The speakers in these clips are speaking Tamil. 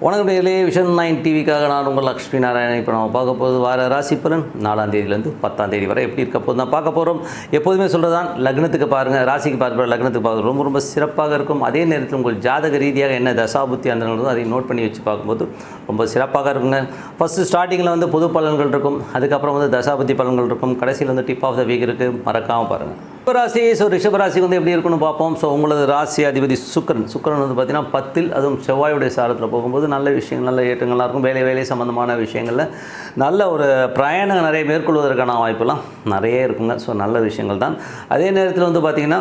வணக்கம் நேயர்களே, விஷன் 9 டிவிக்காக நான் உங்கள் லக்ஷ்மி நாராயணன். இப்போ நம்ம பார்க்க போகிறது வார ராசி பலன் 4ஆம் தேதியிலேருந்து 10ஆம் தேதி வரை எப்படி இருக்க போது தான் பார்க்க போகிறோம். எப்போதுமே சொல்கிறதான், லக்னத்துக்கு பாருங்கள், ராசிக்கு பார்க்குற லக்னத்துக்கு பார்க்குறது ரொம்ப ரொம்ப சிறப்பாக இருக்கும். அதே நேரத்தில் உங்கள் ஜாதக ரீதியாக என்ன தசாபுத்தி அந்த அதை நோட் பண்ணி வச்சு பார்க்கும்போது ரொம்ப சிறப்பாக இருக்குங்க. ஃபஸ்ட்டு ஸ்டார்டிங்கில் வந்து பொது பலன்கள் இருக்கும், அதுக்கப்புறம் வந்து தசாபுத்தி பலன்கள் இருக்கும், கடைசியில் வந்து டிப் ஆஃப் த வீக் இருக்குது, மறக்காமல் பாருங்கள். ரிஷபராசி. ரிஷபராசி வந்து எப்படி இருக்குன்னு பார்ப்போம். உங்களது ராசி அதிபதி சுக்கிரன் வந்து பார்த்திங்கன்னா 10, அதுவும் செவ்வாயுடைய சாரத்தில் போகும்போது நல்ல விஷயங்கள், நல்ல ஏற்றங்கள்லாம் இருக்கும். வேலை சம்மந்தமான விஷயங்களில் நல்ல ஒரு பிரயாணம் நிறைய மேற்கொள்வதற்கான வாய்ப்பெல்லாம் நிறைய இருக்குங்க. நல்ல விஷயங்கள் தான். அதே நேரத்தில் வந்து பார்த்திங்கன்னா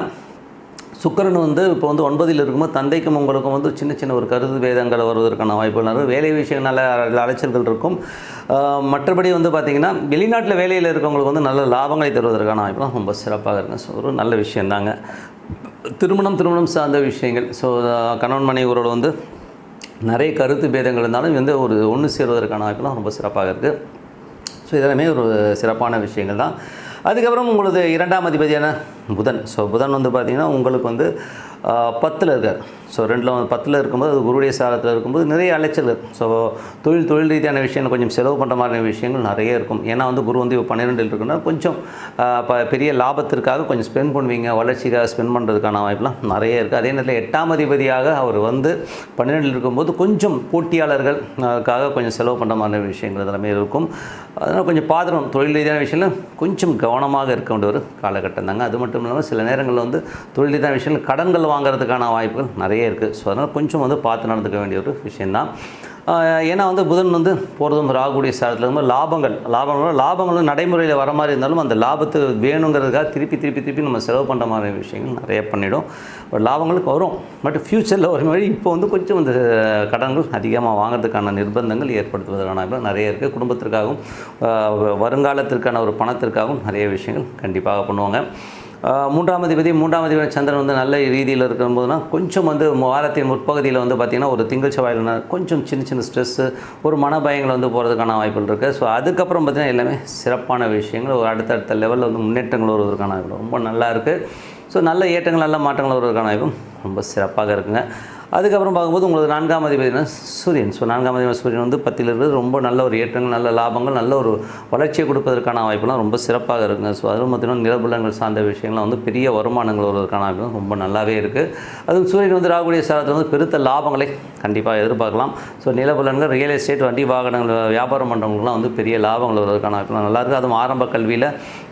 சுக்கிரன் வந்து இப்போ வந்து 9ல் இருக்கும்போது தந்தைக்கும் உங்களுக்கும் வந்து சின்ன ஒரு கருத்து பேதங்கள் வருவதற்கான வாய்ப்புகள் நிறைய, வேலை விஷயம் நல்ல அலைச்சல்கள் இருக்கும். மற்றபடி வந்து பார்த்திங்கன்னா வெளிநாட்டில் வேலையில் இருக்கவங்களுக்கு வந்து நல்ல லாபங்களை தருவதற்கான வாய்ப்புலாம் ரொம்ப சிறப்பாக இருக்குங்க. ஒரு நல்ல விஷயந்தாங்க. திருமணம் சார்ந்த விஷயங்கள், கணவன் மனைவியோட வந்து நிறைய கருத்து பேதங்கள் இருந்தாலும் வந்து ஒரு ஒன்று சேருவதற்கான வாய்ப்புலாம் ரொம்ப சிறப்பாக இருக்குது. இதெல்லாமே ஒரு சிறப்பான விஷயங்கள் தான். அதுக்கப்புறம் உங்களது 2ஆம் அதிபதியான புதன். புதன் வந்து பார்த்திங்கன்னா உங்களுக்கு வந்து 10ல் இருக்கார். 2ல் 10ல் இருக்கும்போது அது குருடைய சாரத்தில் இருக்கும்போது நிறைய அலைச்சல். தொழில் ரீதியான விஷயங்கள் கொஞ்சம் செலவு பண்ணுற மாதிரி விஷயங்கள் நிறைய இருக்கும். ஏன்னா வந்து குரு வந்து 12ல் இருக்குன்னா கொஞ்சம் பெரிய லாபத்திற்காக கொஞ்சம் ஸ்பெண்ட் பண்ணுவீங்க, வளர்ச்சிக்காக ஸ்பெண்ட் பண்ணுறதுக்கான வாய்ப்புலாம் நிறைய இருக்குது. அதே நேரத்தில் 8ஆம் அதிபதியாக அவர் வந்து 12ல் இருக்கும்போது கொஞ்சம் போட்டியாளர்களுக்காக கொஞ்சம் செலவு பண்ணுற மாதிரி விஷயங்கள் எல்லாமே இருக்கும். அதனால் கொஞ்சம் பாத்திரம் தொழில் ரீதியான விஷயங்கள் கொஞ்சம் கவனமாக இருக்க வேண்டிய ஒரு காலகட்டம் தாங்க. அது மட்டும் இல்லாமல் சில நேரங்களில் வந்து தொழில் ரீதியான விஷயங்கள் கடன்கள் வாங்குறதுக்கான வாய்ப்புகள் நிறைய இருக்குது. அதனால் கொஞ்சம் வந்து பார்த்து நடந்துக்க வேண்டிய ஒரு விஷயந்தான். ஏன்னா வந்து புதன் வந்து போகிறதும் ராகுடைய சாரத்தில் இருக்கும்போது லாபங்களும் நடைமுறையில் வர மாதிரி இருந்தாலும் அந்த லாபத்து வேணுங்கிறதுக்காக திருப்பி நம்ம செலவு பண்ணுற மாதிரி விஷயங்கள் நிறைய பண்ணிவிடும். லாபங்களுக்கு வரும், பட் ஃப்யூச்சரில் ஒரு மாதிரி இப்போ வந்து கொஞ்சம் இந்த கடன்கள் அதிகமாக வாங்கிறதுக்கான நிர்பந்தங்கள் ஏற்படுத்துவதற்கான நிறைய இருக்குது. குடும்பத்திற்காகவும் வருங்காலத்திற்கான ஒரு பணத்திற்காகவும் நிறைய விஷயங்கள் கண்டிப்பாக பண்ணுவாங்க. 3ஆம் அதிபதி சந்திரன் வந்து நல்ல ரீதியில் இருக்கும்போதுனா கொஞ்சம் வந்து வாரத்தின் முற்பகுதியில் வந்து பார்த்திங்கன்னா ஒரு திங்கள் செவ்வாயில் கொஞ்சம் சின்ன ஸ்ட்ரெஸ்ஸு, ஒரு மனபயங்கள் வந்து போகிறதுக்கான வாய்ப்புகள் இருக்குது. அதுக்கப்புறம் பார்த்திங்கன்னா எல்லாமே சிறப்பான விஷயங்கள், ஒரு அடுத்தடுத்த லெவலில் வந்து முன்னேற்றங்கள் வருவதற்கான வாய்ப்பு ரொம்ப நல்லா இருக்குது. நல்ல ஏற்றங்கள், நல்ல மாற்றங்கள் வருவதற்கான வாய்ப்பும் ரொம்ப சிறப்பாக இருக்குங்க. அதுக்கப்புறம் பார்க்கும்போது உங்களுக்கு 4ஆம் அதிபதினா சூரியன். 4ஆம் அதிபதி சூரியன் வந்து 10ல் இருக்கிறது ரொம்ப நல்ல ஒரு ஏற்றங்கள், நல்ல லாபங்கள், நல்ல ஒரு வளர்ச்சியை கொடுப்பதற்கான வாய்ப்புலாம் ரொம்ப சிறப்பாக இருக்குங்க. அதுவும் பார்த்திங்கன்னா நிலபுலங்கள் சார்ந்த விஷயங்கள்லாம் வந்து பெரிய வருமானங்கள் வருவதற்கான வாய்ப்புலாம் ரொம்ப நல்லாவே இருக்குது. அதுவும் சூரியன் வந்து ராகுடைய சாரத்தில் வந்து பெருத்த லாபங்களை கண்டிப்பாக எதிர்பார்க்கலாம். நிலபுலன்கள், ரியல் எஸ்டேட், வண்டி வாகனங்கள் வியாபாரம் பண்ணுறவங்களுக்குலாம் வந்து பெரிய லாபங்கள் வருவதற்கான வாய்ப்புலாம் நல்லாயிருக்கு. அதுவும் ஆரம்ப கல்வியில்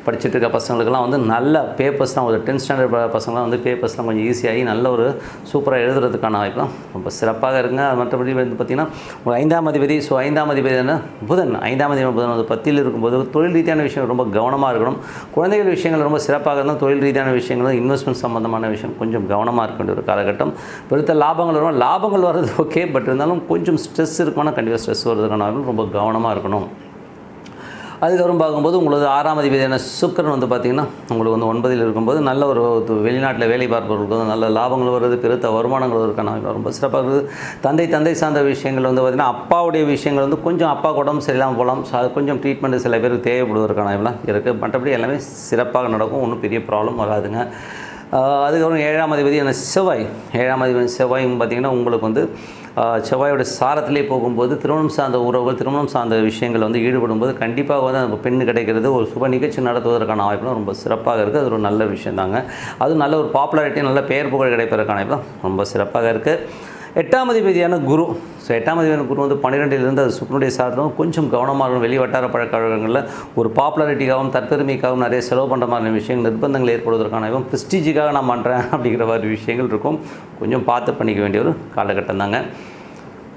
படிச்சுட்டு இருக்க பசங்களுக்கெல்லாம் வந்து நல்ல பேப்பர்ஸ்லாம், ஒரு 10th ஸ்டாண்டர்ட் பசங்களாம் வந்து பேப்பர்ஸ்லாம் கொஞ்சம் ஈஸியாகி நல்ல ஒரு சூப்பராக எழுதுறதுக்கான வாய்ப்புலாம் ரொம்ப சிறப்பாக இருக்குங்க. மற்றபடி வந்து பார்த்திங்கன்னா 5ஆம் அதிபதி 5ஆம் அதிபதியான புதன் 5ஆம் அதிபதி புதன் வந்து 10ல் இருக்கும்போது தொழில் ரீதியான விஷயம் ரொம்ப கவனமாக இருக்கணும். குழந்தைகள் விஷயங்கள் ரொம்ப சிறப்பாக இருந்தால் தொழில் ரீதியான விஷயங்கள், இன்வெஸ்ட்மெண்ட் சம்மந்தமான விஷயம் கொஞ்சம் கவனமாக இருக்க வேண்டிய ஒரு காலகட்டம். பெருத்த லாபங்கள் வர்றது ஓகே, பட் இருந்தாலும் கொஞ்சம் ஸ்ட்ரெஸ் இருக்குன்னா கண்டிப்பாக ஸ்ட்ரெஸ் வருவதற்கான ரொம்ப கவனமாக இருக்கணும். அதுக்கப்புறம் பார்க்கும்போது உங்களுக்கு 6ஆம் அதிபதியான சுக்கிரன் வந்து பார்த்திங்கன்னா உங்களுக்கு வந்து 9ல் இருக்கும்போது நல்ல ஒரு வெளிநாட்டில் வேலை பார்ப்பவர்களுக்கு வந்து நல்ல லாபங்கள் வருது, பெருத்த வருமானங்கள் வருவதற்கான ரொம்ப சிறப்பாக இருக்குது. தந்தை சார்ந்த விஷயங்கள் வந்து பார்த்திங்கன்னா அப்பாவுடைய விஷயங்கள் வந்து கொஞ்சம் அப்பாவுக்கு உடம்பு சரியில்லாமல் போகலாம். அது கொஞ்சம் ட்ரீட்மெண்ட் சில பேருக்கு தேவைப்படுவதற்கான இதெல்லாம் இருக்குது. மற்றபடி எல்லாமே சிறப்பாக நடக்கும், ஒன்றும் பெரிய ப்ராப்ளம் வராதுங்க. அதுக்கப்புறம் 7ஆம் அதிபதியான செவ்வாயும் பார்த்திங்கன்னா உங்களுக்கு வந்து செவ்வாயோட சாரத்திலே போகும்போது திருமணம் சார்ந்த உறவுகள், திருமணம் சார்ந்த விஷயங்கள் வந்து ஈடுபடும்போது கண்டிப்பாக வந்து அந்த பெண்ணு கிடைக்கிறது, ஒரு சுப நிகழ்ச்சி நடத்துவதற்கான வாய்ப்புலாம் ரொம்ப சிறப்பாக இருக்குது. அது ஒரு நல்ல விஷயம் தாங்க. அதுவும் நல்ல ஒரு பாப்புலாரிட்டி, நல்ல பெயர் புகழ் கிடைப்பதற்கான வாய்ப்புலாம் ரொம்ப சிறப்பாக இருக்குது. 8ஆம் அதிபதியான குரு. 8ஆம் அதிபதியான குரு வந்து 12லிருந்து அது சுக்கிரனுடைய சாரத்திலும் கொஞ்சம் கவனமாக இருக்கும். வெளி வட்டார பழக்கவழக்கங்களில் ஒரு பாப்புலாரிட்டிக்காகவும் தற்பெருமைக்காகவும் நிறைய செலவு பண்ணுற மாதிரி விஷயங்கள், நிர்பந்தங்கள் ஏற்படுவதற்கான ப்ரெஸ்டீஜுக்காக நான் பண்ணுறேன் அப்படிங்கிற மாதிரி விஷயங்கள் இருக்கும். கொஞ்சம் பார்த்து பண்ணிக்க வேண்டிய ஒரு காலகட்டம் தாங்க.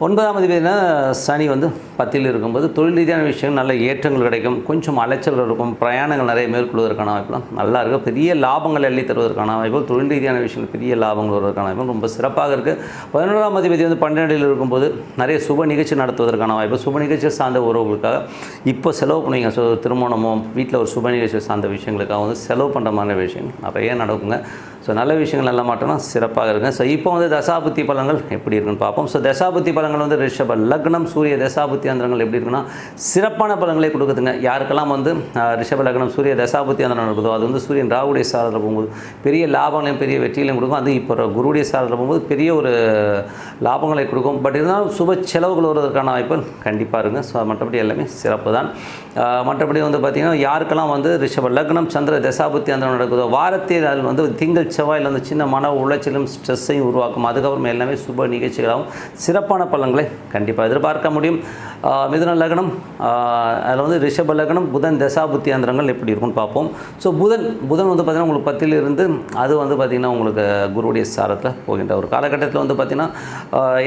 9ஆம் அதிபதினா சனி வந்து 10ல் இருக்கும்போது தொழில் ரீதியான விஷயங்கள் நல்ல ஏற்றங்கள் கிடைக்கும், கொஞ்சம் அலைச்சல் இருக்கும், பிரயாணங்கள் நிறைய மேற்கொள்வதற்கான வாய்ப்புலாம் நல்லா இருக்குது. பெரிய லாபங்கள் அள்ளி தருவதற்கான வாய்ப்பு, தொழில் ரீதியான விஷயங்கள் பெரிய லாபங்கள் வருவதற்கான வாய்ப்பு ரொம்ப சிறப்பாக இருக்குது. 11ஆம் அதிபதி வந்து 12ல் இருக்கும்போது நிறைய சுப நிகழ்ச்சி நடத்துவதற்கான வாய்ப்பு, சுப நிகழ்ச்சி சார்ந்த உறவுகளுக்காக இப்போ செலவு பண்ணுவீங்க. திருமணமோ வீட்டில் ஒரு சுப நிகழ்ச்சி சார்ந்த விஷயங்களுக்காக வந்து செலவு பண்ணுற மாதிரி விஷயங்கள் நிறைய நடக்குங்க. நல்ல விஷயங்கள் நல்ல மாற்றம்னா சிறப்பாக இருக்குங்க. இப்போ வந்து தசாபுத்தி பலன்கள் எப்படி இருக்குன்னு பார்ப்போம். தசாபுத்தி பலன் காலங்கள் வந்து ரிஷப லக்னம் சூரிய தசாபுத்தி அந்தரங்கள் எப்படி இருக்குன்னா சிறப்பான பலன்களை கொடுக்குதுங்க. யாருக்கெல்லாம் வந்து ரிஷப லக்னம் சூரிய தசாபுத்தி அந்தரம் இருக்குதோ அது வந்து சூரியன் ராகுடைய சாரத்தில் போகும்போது பெரிய லாபங்களையும் பெரிய வெற்றிகளையும் கொடுக்கும். அது இப்போ குருவுடைய சாரத்தில் போகும்போது பெரிய ஒரு லாபங்களை கொடுக்கும். பட் இருந்தாலும் சுப செலவுகள் வருவதற்கான வாய்ப்பு கண்டிப்பாக இருக்குங்க. ஸோ மற்றபடி எல்லாமே சிறப்பு தான். மற்றபடி வந்து பார்த்திங்கன்னா யாருக்கெல்லாம் வந்து ரிஷப லக்னம் சந்திர தசாபுத்தி அந்தரம் நடக்குதோ வாரத்தில் அது வந்து திங்கள் செவ்வாயில் வந்து சின்ன மன உளைச்சலும் ஸ்ட்ரெஸ்ஸையும் உருவாக்கும். அதுக்கப்புறம் எல்லாமே சுப நிகழ்ச்சிகளாகவும் சிறப்பான பலன்களை கண்டிப்பாக எதிர்பார்க்க முடியும். மிதுன லக்னம் அதில் வந்து ரிஷப லக்னம் புதன் தசாபுத்தி அந்தரங்கள் எப்படி இருக்குன்னு பார்ப்போம். ஸோ புதன் வந்து பார்த்திங்கன்னா உங்களுக்கு 10ல் இருந்து அது வந்து பார்த்திங்கன்னா உங்களுக்கு குருவுடைய சாரத்தில் போகின்ற ஒரு காலகட்டத்தில் வந்து பார்த்திங்கன்னா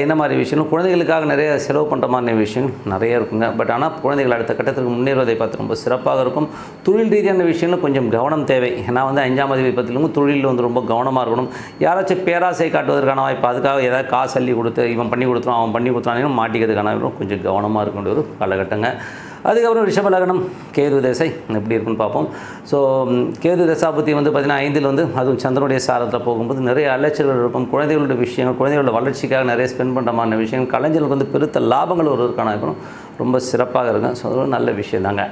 என்ன மாதிரி விஷயங்கள் குழந்தைகளுக்காக நிறைய செலவு பண்ணுற மாதிரி விஷயங்கள் நிறைய இருக்குங்க. பட் ஆனால் குழந்தைகள் அடுத்த கட்டத்துக்கு முன்னேறுவதை பார்த்து ரொம்ப சிறப்பாக இருக்கும். தொழில் ரீதியான விஷயங்கள் கொஞ்சம் கவனம் தேவை. ஏன்னா வந்து 5ஆம் அதிபதி பத்திலும் தொழிலில் வந்து ரொம்ப கவனமாக இருக்கணும். யாராச்சும் பேராசை காட்டுவதற்கான வாய்ப்பு அதுக்காக ஏதாவது காசு அள்ளி கொடுத்து இவன் பண்ணி கொடுத்துருவான் அவன் பண்ணி கொடுத்துறான்னு மாட்டிக்கிறதுக்கான கொஞ்சம் கவனமாக இருக்க வேண்டிய ஒரு காலகட்டங்க. அதுக்கப்புறம் ரிஷப லக்னம் கேது தசை எப்படி இருக்குன்னு பார்ப்போம். ஸோ கேது தசாபுத்தி வந்து பார்த்திங்கன்னா 5ல் வந்து அதுவும் சந்திரனுடைய சாரத்தில் போகும்போது நிறைய அலைச்சல்கள் இருக்கும். குழந்தைகளோட விஷயங்கள் குழந்தைகளோட வளர்ச்சிக்காக நிறைய ஸ்பெண்ட் பண்ணுற மாதிரி விஷயங்கள் கலைஞர்களுக்கு வந்து பெருத்த லாபங்கள் வருவதற்கான ரொம்ப சிறப்பாக இருக்கும். ஸோ அது ஒரு நல்ல விஷயம் தாங்க.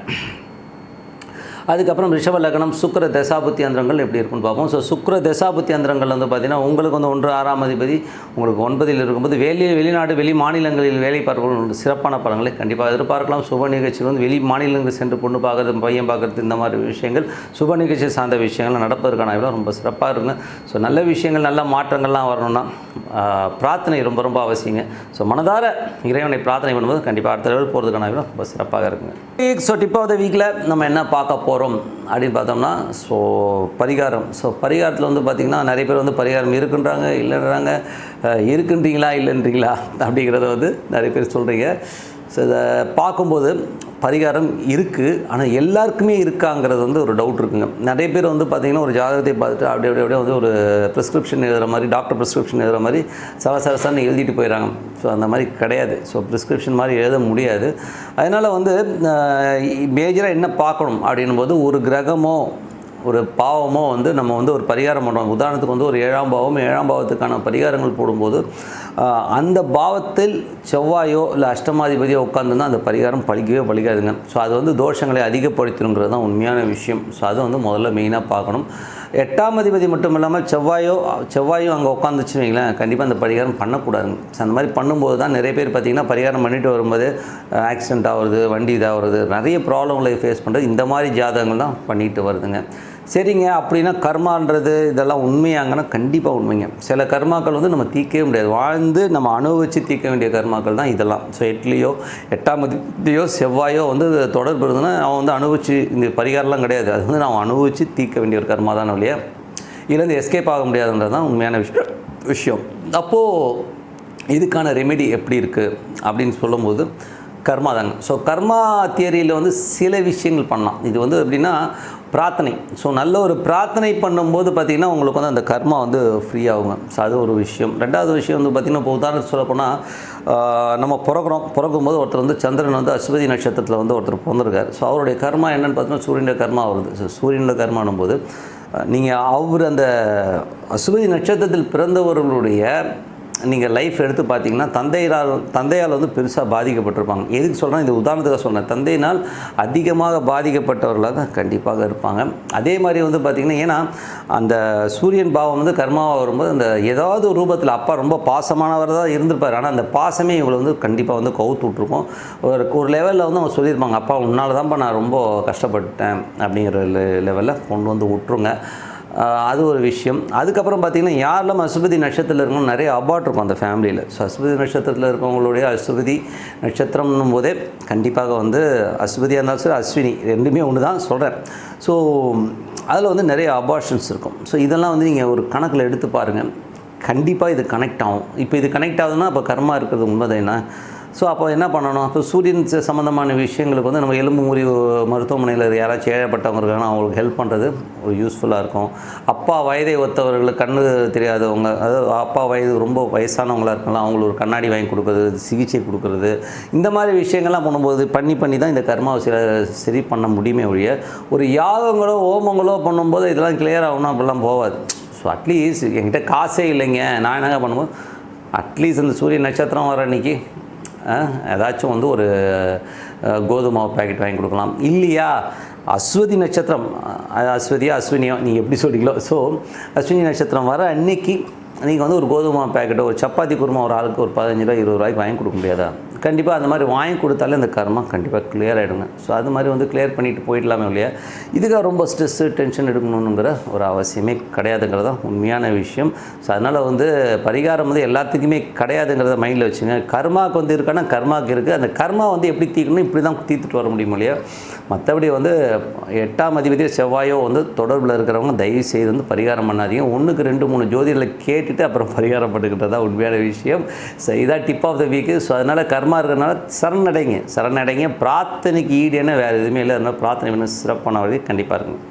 அதுக்கப்புறம் ரிஷப லக்னம் சுக்கிர தசாபுத்தி அந்தரங்கள் எப்படி இருக்குன்னு பார்ப்போம். ஸோ சுக்கிர தசாபுத்தி அந்தரங்கள் வந்து பார்த்திங்கன்னா உங்களுக்கு வந்து 1 6ஆம் அதிபதி உங்களுக்கு 9ல் இருக்கும்போது வெளிநாடு வெளி மாநிலங்களில் வேலை பார்க்கணும் சிறப்பான பலன்களை கண்டிப்பாக எதிர்பார்க்கலாம். சுப நிகழ்ச்சிகள் வந்து வெளி மாநிலங்களுக்கு சென்று பொண்ணு பார்க்குறது பையன் பார்க்குறது இந்த மாதிரி விஷயங்கள் சுப நிகழ்ச்சி சார்ந்த விஷயங்கள் நடப்பதற்கான ரொம்ப சிறப்பாக இருக்குங்க. ஸோ நல்ல விஷயங்கள் நல்ல மாற்றங்கள்லாம் வரணும்னா பிரார்த்தனை ரொம்ப ரொம்ப அவசியங்க. ஸோ மனதார இறைவனை பிரார்த்தனை பண்ணும்போது கண்டிப்பாக அடுத்த லெவல் போகிறதுக்கான ரொம்ப சிறப்பாக இருக்குங்க. ஸோ டிப் ஆஃப் த வீக்கில் நம்ம என்ன பார்க்க போகிறோம் அப்படின்னு பார்த்தோம்னா ஸோ பரிகாரம். ஸோ பரிகாரத்தில் வந்து பார்த்திங்கன்னா நிறைய பேர் வந்து பரிகாரம் இருக்குன்றாங்க இல்லைன்றாங்க. இருக்குன்றீங்களா இல்லைன்றீங்களா அப்படிங்கிறத வந்து நிறைய பேர் சொல்கிறீங்க. ஸோ இதை பார்க்கும்போது பரிகாரம் இருக்குது, ஆனால் எல்லாருக்குமே இருக்காங்கிறது வந்து ஒரு டவுட் இருக்குங்க. நிறைய பேர் வந்து பார்த்திங்கன்னா ஒரு ஜாதகத்தை பார்த்துட்டு அப்படியே வந்து ஒரு ப்ரிஸ்கிரிப்ஷன் எழுதுகிற மாதிரி டாக்டர் ப்ரிஸ்கிரிப்ஷன் எழுதுகிற மாதிரி சவசரசான்னு எழுதிட்டு போயிடறாங்க. ஸோ அந்த மாதிரி கிடையாது. ஸோ ப்ரிஸ்கிரிப்ஷன் மாதிரி எழுத முடியாது. அதனால் வந்து மேஜராக என்ன பார்க்கணும் அப்படின்னும்போது ஒரு கிரகமோ ஒரு பாவமோ வந்து நம்ம வந்து ஒரு பரிகாரம் பண்ணுறோம். உதாரணத்துக்கு வந்து ஒரு 7ஆம் பாவம் 7ஆம் பாவத்துக்கான பரிகாரங்கள் போடும்போது அந்த பாவத்தில் செவ்வாயோ இல்லை அஷ்டமாதிபதியோ உட்காந்துருந்தா அந்த பரிகாரம் பலிக்காதுங்க. ஸோ அது வந்து தோஷங்களை அதிகப்படுத்தணுங்கிறது தான் உண்மையான விஷயம். ஸோ அது வந்து முதல்ல மெயினாக பார்க்கணும். 8ஆம் அதிபதி மட்டும் இல்லாமல் செவ்வாயும் அங்கே உட்காந்துச்சுன்னு வைங்களேன், கண்டிப்பாக அந்த பரிகாரம் பண்ணக்கூடாதுங்க. ஸோ அந்த மாதிரி பண்ணும்போது தான் நிறைய பேர் பார்த்திங்கன்னா பரிகாரம் பண்ணிட்டு வரும்போது ஆக்சிடென்ட் ஆகுறது, வண்டி இதாகிறது, நிறைய ப்ராப்ளங்களை ஃபேஸ் பண்ணுறது இந்த மாதிரி ஜாதகங்கள் தான் பண்ணிட்டு வருதுங்க. சரிங்க, அப்படின்னா கர்மான்றது இதெல்லாம் உண்மையாங்கன்னா கண்டிப்பாக உண்மைங்க. சில கர்மாக்கள் வந்து நம்ம தீர்க்கவே முடியாது. வாழ்ந்து நம்ம அனுபவித்து தீர்க்க வேண்டிய கர்மாக்கள் தான் இதெல்லாம். ஸோ 8ஆம் அதிபதியோ செவ்வாயோ வந்து தொடர்பு இருந்ததுன்னா அவன் வந்து அனுபவித்து இந்த பரிகாரம்லாம் கிடையாது. அது வந்து நான் அனுபவித்து தீர்க்க வேண்டிய ஒரு கர்மா தான் இல்லையா, இதுலேருந்து எஸ்கேப் ஆக முடியாதுன்றது தான் உண்மையான விஷயம். அப்போது இதுக்கான ரெமெடி எப்படி இருக்குது அப்படின்னு சொல்லும்போது கர்மா தாங்க. ஸோ கர்மா தியரியில் வந்து சில விஷயங்கள் பண்ணலாம். இது வந்து எப்படின்னா பிரார்த்தனை. ஸோ நல்ல ஒரு பிரார்த்தனை பண்ணும்போது பார்த்திங்கன்னா உங்களுக்கு வந்து அந்த கர்மா வந்து ஃப்ரீ ஆகுங்க. ஸோ அது ஒரு விஷயம். 2வது விஷயம் வந்து பார்த்திங்கன்னா இப்போ உதாரணத்துக்கு சொல்லப்போனால் நம்ம பிறக்கும்போது ஒருத்தர் வந்து சந்திரன் வந்து அஸ்வதி நட்சத்திரத்தில் வந்து ஒருத்தர் பிறந்திருக்கார். ஸோ அவருடைய கர்மா என்னென்னு பார்த்தீங்கன்னா சூரியனுடைய கர்மா வருது. ஸோ சூரியனோட கர்மானும் போது நீங்கள் அவர் அந்த அஸ்வதி நட்சத்திரத்தில் பிறந்தவர்களுடைய நீங்கள் லைஃப் எடுத்து பார்த்தீங்கன்னா தந்தையால் வந்து பெருசாக பாதிக்கப்பட்டிருப்பாங்க. எதுக்கு சொல்கிறேன், இந்த உதாரணத்துக்காக சொன்னேன். தந்தையினால் அதிகமாக பாதிக்கப்பட்டவர்களாக கண்டிப்பாக இருப்பாங்க. அதே மாதிரி வந்து பார்த்திங்கன்னா ஏன்னா அந்த சூரியன் பாவம் வந்து கர்மாவாக வரும்போது அந்த ஏதாவது ஒரு ரூபத்தில் அப்பா ரொம்ப பாசமானவர் தான் இருந்திருப்பார். ஆனால் அந்த பாசமே இவங்களை வந்து கண்டிப்பாக வந்து கவுத்து விட்ருக்கும். ஒரு லெவலில் வந்து அவங்க சொல்லியிருப்பாங்க, அப்பா உன்னால் தான்ப்பா நான் ரொம்ப கஷ்டப்பட்டேன் அப்படிங்கிற லெவலில் கொண்டு வந்து விட்ருங்க. அது ஒரு விஷயம். அதுக்கப்புறம் பார்த்திங்கன்னா யாரெல்லாம் அஸ்வதி நட்சத்திரத்தில் இருக்கணும் நிறைய அபார்ட் இருக்கும் அந்த ஃபேமிலியில். ஸோ அஸ்வதி நட்சத்திரத்தில் இருக்கவங்களுடைய அஸ்வதி நட்சத்திரம்னும் போதே கண்டிப்பாக வந்து அஸ்வதியாக இருந்தாலும் சரி அஸ்வினி ரெண்டுமே ஒன்று தான் சொல்கிறேன். ஸோ அதில் வந்து நிறைய அபார்ஷன்ஸ் இருக்கும். ஸோ இதெல்லாம் வந்து நீங்கள் ஒரு கணக்கில் எடுத்து பாருங்கள், கண்டிப்பாக இது கனெக்ட் ஆகும். இப்போ இது கனெக்ட் ஆகுதுன்னா அப்போ கர்மா இருக்கிறது உண்மைதான் என்ன. ஸோ அப்போ என்ன பண்ணணும், அப்போ சூரியன் சம்மந்தமான விஷயங்களுக்கு வந்து நம்ம எலும்பு முறிவு மருத்துவமனையில் யாராச்சும் ஏழப்பட்டவங்க இருக்காங்கன்னா அவங்களுக்கு ஹெல்ப் பண்ணுறது ஒரு யூஸ்ஃபுல்லாக இருக்கும். அப்பா வயதை ஒத்தவர்களுக்கு கண்ணு தெரியாதவங்க, அதாவது அப்பா வயது ரொம்ப வயசானவங்களாக இருக்கலாம், அவங்களுக்கு ஒரு கண்ணாடி வாங்கி கொடுக்குறது, சிகிச்சை கொடுக்குறது, இந்த மாதிரி விஷயங்கள்லாம் பண்ணும்போது பண்ணி தான் இந்த கர்மாவை சரி பண்ண முடியுமே ஒழிய ஒரு யாகங்களோ ஹோமங்களோ பண்ணும்போது இதெல்லாம் கிளியர் ஆகணும் அப்படிலாம் போகாது. ஸோ அட்லீஸ்ட் என்கிட்ட காசே இல்லைங்க நான் என்னங்க பண்ணும்போது அட்லீஸ்ட் இந்த சூரிய நட்சத்திரம் வர அன்றைக்கி ஏதாச்சும் வந்து ஒரு கோதுமை மாவு பேக்கெட் வாங்கி கொடுக்கலாம். இல்லையா அஸ்வதி நட்சத்திரம், அஸ்வதியோ அஸ்வினியோ நீங்கள் எப்படி சொல்கிறீங்களோ, ஸோ அஸ்வினி நட்சத்திரம் வர அன்னைக்கு நீங்கள் வந்து ஒரு கோதுமை பேக்கெட்டோ ஒரு சப்பாத்தி குருமா ஒரு ஆளுக்கு ஒரு 15 ரூபா 20 ரூபாய்க்கு வாங்கி கொடுக்க முடியாதா? கண்டிப்பாக அந்த மாதிரி வாங்கி கொடுத்தாலே அந்த கர்மா கண்டிப்பாக கிளியர் ஆகிடுங்க. ஸோ அது மாதிரி வந்து கிளியர் பண்ணிவிட்டு போயிடலாமே இல்லையா, இதுக்காக ரொம்ப ஸ்ட்ரெஸ்ஸு டென்ஷன் எடுக்கணுங்கிற ஒரு அவசியமே கிடையாதுங்கிறது தான் உண்மையான விஷயம். ஸோ அதனால் வந்து பரிகாரம் வந்து எல்லாத்துக்குமே கிடையாதுங்கிறத மைண்டில் வச்சுங்க. கர்மாவுக்கு வந்து இருக்கானா கர்மாவுக்கு இருக்குது, அந்த கர்மா வந்து எப்படி தீர்க்கணும் இப்படி தான் தீர்த்துட்டு வர முடியும் இல்லையா. மற்றபடி வந்து 8ஆம் அதிபதியோ செவ்வாயோ வந்து தொடர்பில் இருக்கிறவங்க தயவு செய்து வந்து பரிகாரம் பண்ணாதீங்க. 1க்கு 2 3 ஜோதிடர்களை கேட்டுட்டு அப்புறம் பரிகாரம் பண்ணிக்கிட்டது தான் உண்மையான விஷயம். ஸோ இதான் tip of the week. So அதனால் கர்மா இருக்கிறதுனால சரணடைங்க. பிரார்த்தனைக்கு ஈடு என்ன வேறு எதுவுமே இல்லை. அதனால் பிரார்த்தனை வேணும் சிறப்பான வழி கண்டிப்பாக இருக்குங்க.